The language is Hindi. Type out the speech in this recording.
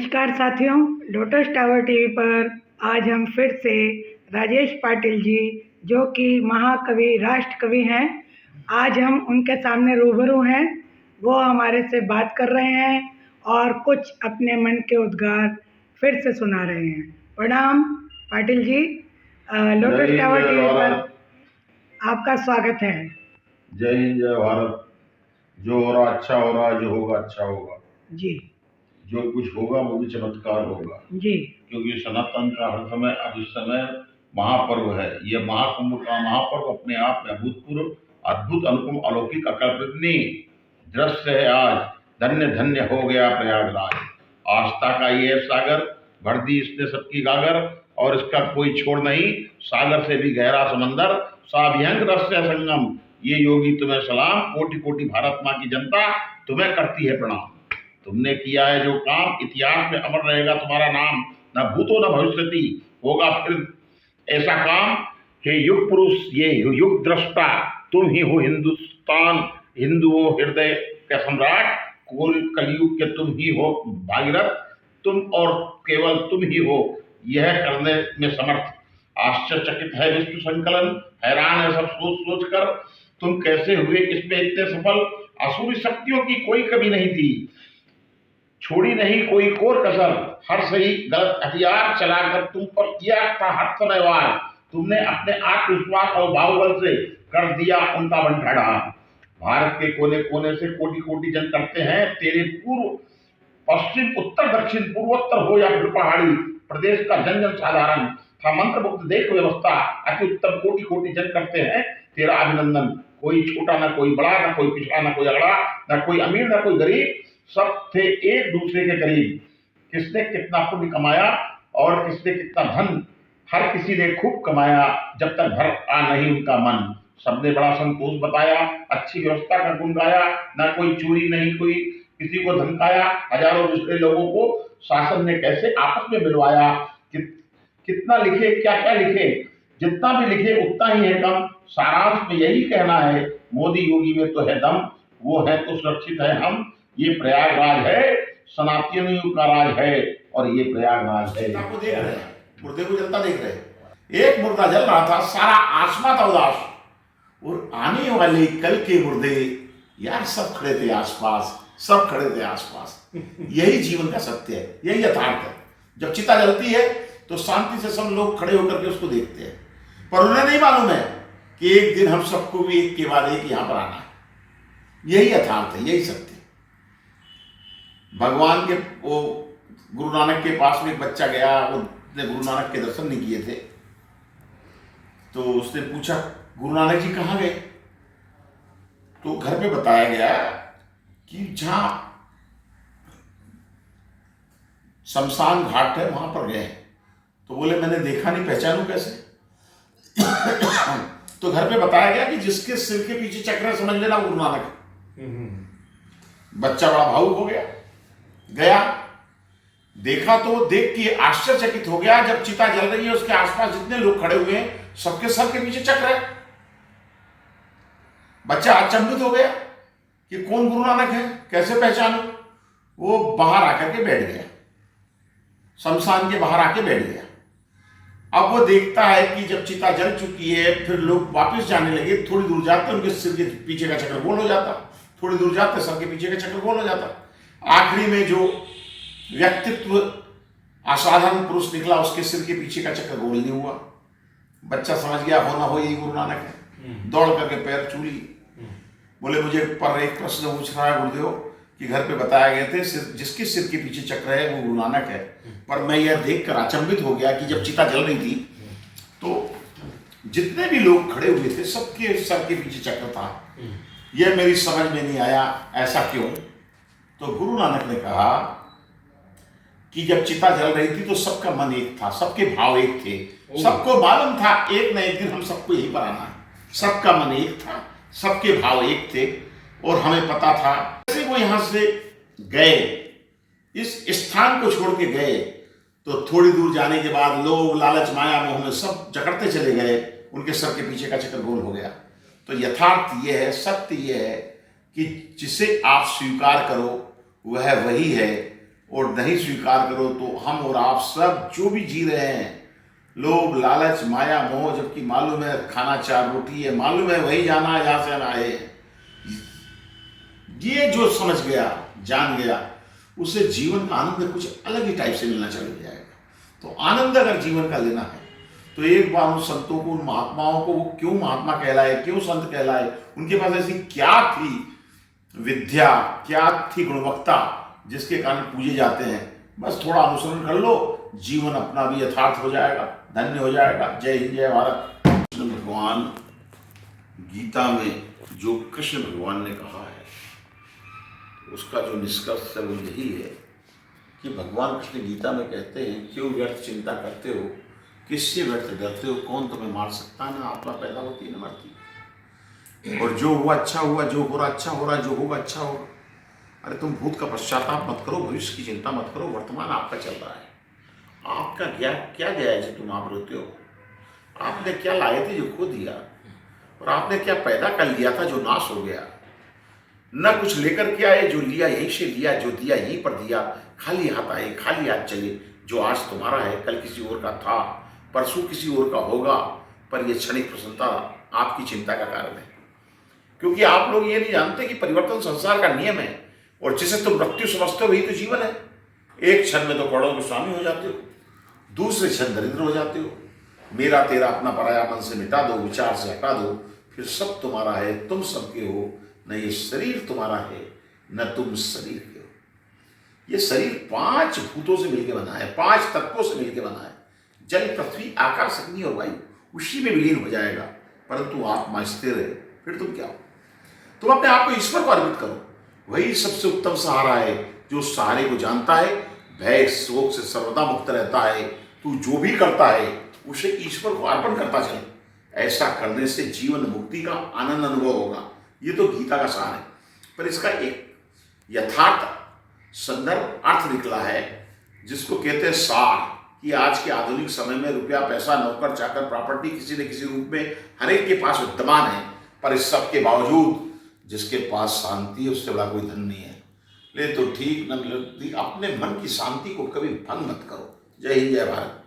नमस्कार साथियों, लोटस टावर टीवी पर आज हम फिर से राजेश पाटिल जी, जो कि महाकवि राष्ट्र कवि हैं, आज हम उनके सामने रूबरू हैं। वो हमारे से बात कर रहे हैं और कुछ अपने मन के उद्गार फिर से सुना रहे हैं। प्रणाम Patil ji, lotus tower TV पर आपका स्वागत है। जय हिंद, जय भारत। जो हो रहा अच्छा हो रहा, जो होगा अच्छा होगा जी। जो कुछ होगा वो भी चमत्कार होगा जी। क्योंकि सनातन का हर समय अब इस समय महापर्व है। ये महाकुंभ का महापर्व अपने आप में अभूतपूर्व, अद्भुत, अनुपम, अलौकिक, अकल्पनीय दृश्य है। आज धन्य धन्य हो गया प्रयागराज। आस्था का ये सागर भर दी इसने सबकी गागर, और इसका कोई छोड़ नहीं। सागर से भी गहरा समंदर, साभ्यंग रस से संगम। ये योगी तुम्हें सलाम, कोटि कोटि भारत माँ की जनता तुम्हें करती है प्रणाम। तुमने किया है जो काम, इतिहास में अमर रहेगा तुम्हारा नाम। न भूतो न भविष्यति होगा फिर ऐसा काम। हे युग पुरुष, ये युग दृष्टा, तुम ही हो हिंदुस्तान हिंदुओं हृदय के सम्राट। कुल कलयुग के तुम ही हो भागीरथ, तुम और केवल तुम ही हो यह करने में समर्थ। आश्चर्यचकित है विश्व संकलन, हैरान है सब सोच सोच कर, तुम कैसे हुए इसमें इतने सफल। असुरी शक्तियों की कोई कमी नहीं थी, छोड़ी नहीं कोई कोर कसर। हर सही गलत हथियार चलाकर तुम पर किया था हर समय वार। तुमने अपने आत्मविश्वास और बाहुबल से कर दिया उनका बंटवारा। भारत के कोने कोने से कोटि कोटि जन करते हैं तेरे पूर्व पश्चिम उत्तर दक्षिण पूर्वोत्तर हो या फिर पहाड़ी प्रदेश का जन जन साधारण था मंत्र मुक्त देश व्यवस्था। अति उत्तम कोटि कोटि जन करते हैं तेरा अभिनंदन। कोई छोटा ना कोई बड़ा, ना कोई पिछड़ा ना कोई अगड़ा, ना कोई अमीर ना कोई गरीब, सब थे एक दूसरे के करीब। किसने कितना पुण्य कमाया और किसने कितना धन, हर किसी ने खूब कमाया जब तक भर आ नहीं उनका मन। सबने बड़ा संतोष बताया, अच्छी व्यवस्था का गुण गाया। ना कोई चोरी नहीं कोई किसी को धमकाया। हजारों दूसरे लोगों को शासन ने कैसे आपस में मिलवाया। कितना लिखे क्या क्या लिखे, जितना भी लिखे उतना ही है कम। सारांश में यही कहना है, मोदी योगी में तो है दम, वो है तो सुरक्षित है हम। ये प्रयागराज है, सनातनियों का राज है, और ये प्रयागराज है। आपको देख रहे हैं, मुर्दे को जलता देख रहे हैं। एक मुर्दा जल रहा था, सारा आसमान था उदास, और आने वाले कल के मुर्दे यार सब खड़े थे आसपास, सब खड़े थे आसपास। यही जीवन का सत्य है, यही यथार्थ है। जब चिता जलती है तो शांति से सब लोग खड़े होकर के उसको देखते हैं, पर उन्हें नहीं मालूम है कि एक दिन हम सबको भी एक के बाद एक यहां पर आना है। यही यथार्थ है, यही सत्य है। भगवान के वो गुरु नानक के पास में एक बच्चा गया, उसने गुरु नानक के दर्शन नहीं किए थे, तो उसने पूछा गुरु नानक जी कहाँ गए। तो घर पे बताया गया कि जहां शमशान घाट है वहां पर गए। तो बोले मैंने देखा नहीं, पहचानू कैसे। तो घर पे बताया गया कि जिसके सिर के पीछे चक्र है समझ लेना गुरु नानक है। बच्चा बड़ा भावुक हो गया, गया देखा, तो देख के आश्चर्यचकित हो गया। जब चिता जल रही है उसके आसपास जितने लोग खड़े हुए हैं सबके सर के पीछे चक्र है। बच्चा अचंभित हो गया कि कौन गुरु नानक है, कैसे पहचानू। वो बाहर आकर के बैठ गया, शमशान के बाहर आके बैठ गया। अब वो देखता है कि जब चिता जल चुकी है, फिर लोग वापस जाने लगे। थोड़ी दूर जाते उनके सिर के पीछे का चक्र गोल हो जाता, थोड़ी दूर जाते सर के पीछे का चक्र गोल हो जाता। आखिरी में जो व्यक्तित्व असाधारण पुरुष निकला, उसके सिर के पीछे का चक्र गोल नहीं हुआ। बच्चा समझ गया हो ना हो यही गुरु नानक है। दौड़ करके पैर छू ली। बोले मुझे पर एक प्रश्न पूछ रहा है गुरुदेव कि घर पे बताया गए थे जिसके सिर के पीछे चक्र है वो गुरु नानक है, पर मैं यह देखकर अचंभित हो गया कि जब चिता जल रही थी तो जितने भी लोग खड़े हुए थे सबके सर के पीछे चक्र था। यह मेरी समझ में नहीं आया, ऐसा क्यों। तो गुरु नानक ने कहा कि जब चिता जल रही थी तो सबका मन एक था, सबके भाव एक थे। सबको मालूम था एक न एक दिन हम सबको यहीं पर आना है। सबका मन एक था, सबके भाव एक थे, और हमें पता था। जैसे वो यहां से गए, इस स्थान को छोड़ के गए, तो थोड़ी दूर जाने के बाद लोग लालच माया मोह में सब जकड़ते चले गए, उनके सर के पीछे का चक्कर गोल हो गया। तो यथार्थ ये है, सत्य ये है कि जिसे आप स्वीकार करो वह वही है, और नहीं स्वीकार करो तो हम और आप सब जो भी जी रहे हैं, लोभ लालच माया मोह, जबकि मालूम है खाना 4 रोटी है, मालूम है वही जाना है जहां से हम आए हैं, ये जो समझ गया जान गया, उसे जीवन का आनंद कुछ अलग ही टाइप से मिलना चल जाएगा। तो आनंद अगर जीवन का लेना है तो एक बार उन संतों को, उन महात्माओं को, वो क्यों महात्मा कहलाए, क्यों संत कहलाए, उनके पास ऐसी क्या थी विद्या, क्या थी गुणवत्ता जिसके कारण पूजे जाते हैं, बस थोड़ा अनुसरण कर लो, जीवन अपना भी यथार्थ हो जाएगा, धन्य हो जाएगा। जय हिंद, जय भारत। कृष्ण भगवान गीता में जो कृष्ण भगवान ने कहा है, उसका जो निष्कर्ष है वो यही है कि भगवान कृष्ण गीता में कहते हैं, क्यों व्यर्थ चिंता करते हो, किससे व्यर्थ डरते हो, कौन तुम्हें मार सकता है, ना आत्मा पैदा होती न मरती, और जो हुआ अच्छा हुआ, जो हो रहा अच्छा हो रहा, जो होगा अच्छा होगा। अरे तुम भूत का पश्चाताप मत करो, भविष्य की चिंता मत करो, वर्तमान आपका चल रहा है। आपका क्या गया है जो तुम आप रोते हो, आपने क्या लाए थे जो खो दिया, और आपने क्या पैदा कर लिया था जो नाश हो गया। न कुछ लेकर के आए, जो लिया यहीं से लिया, जो दिया यहीं पर दिया, खाली हाथ आए खाली हाथ चले। जो आज तुम्हारा है कल किसी और का था, परसों किसी और का होगा, पर यह क्षणिक प्रसन्नता आपकी चिंता का कारण है, क्योंकि आप लोग ये नहीं जानते कि परिवर्तन संसार का नियम है, और जिसे तुम मृत्यु समझते हो वही तो जीवन है। एक क्षण में तो करोड़ों के स्वामी हो जाते हो, दूसरे क्षण दरिद्र हो जाते हो। मेरा तेरा अपना पराया मन से मिटा दो, विचार से हटा दो, फिर सब तुम्हारा है, तुम सबके हो, न ये शरीर तुम्हारा है न तुम शरीर के हो। ये शरीर 5 भूतों से मिलकर बना है, 5 तत्वों से मिलकर बना है, जल पृथ्वी आकाश अग्नि और वायु, उसी में विलीन हो जाएगा, परंतु आत्मा स्थिर है। फिर तुम क्या हो? तुम अपने आप को ईश्वर को अर्पित करो, वही सबसे उत्तम सहारा है, जो सहारे को जानता है, भय शोक से सर्वदा मुक्त रहता है। तू जो भी करता है उसे ईश्वर को अर्पण करता चले, ऐसा करने से जीवन मुक्ति का आनंद अनुभव होगा। ये तो गीता का सार है, पर इसका एक यथार्थ संदर्भ अर्थ निकला है, जिसको कहते हैं सार, कि आज के आधुनिक समय में रुपया पैसा नौकर चाकर प्रॉपर्टी किसी न किसी रूप में हर एक के पास विद्यमान है, पर इस सब के बावजूद जिसके पास शांति है उससे बड़ा कोई धन नहीं है। ले तो ठीक न मिलती, अपने मन की शांति को कभी भंग मत करो। जय हिंद, जय भारत।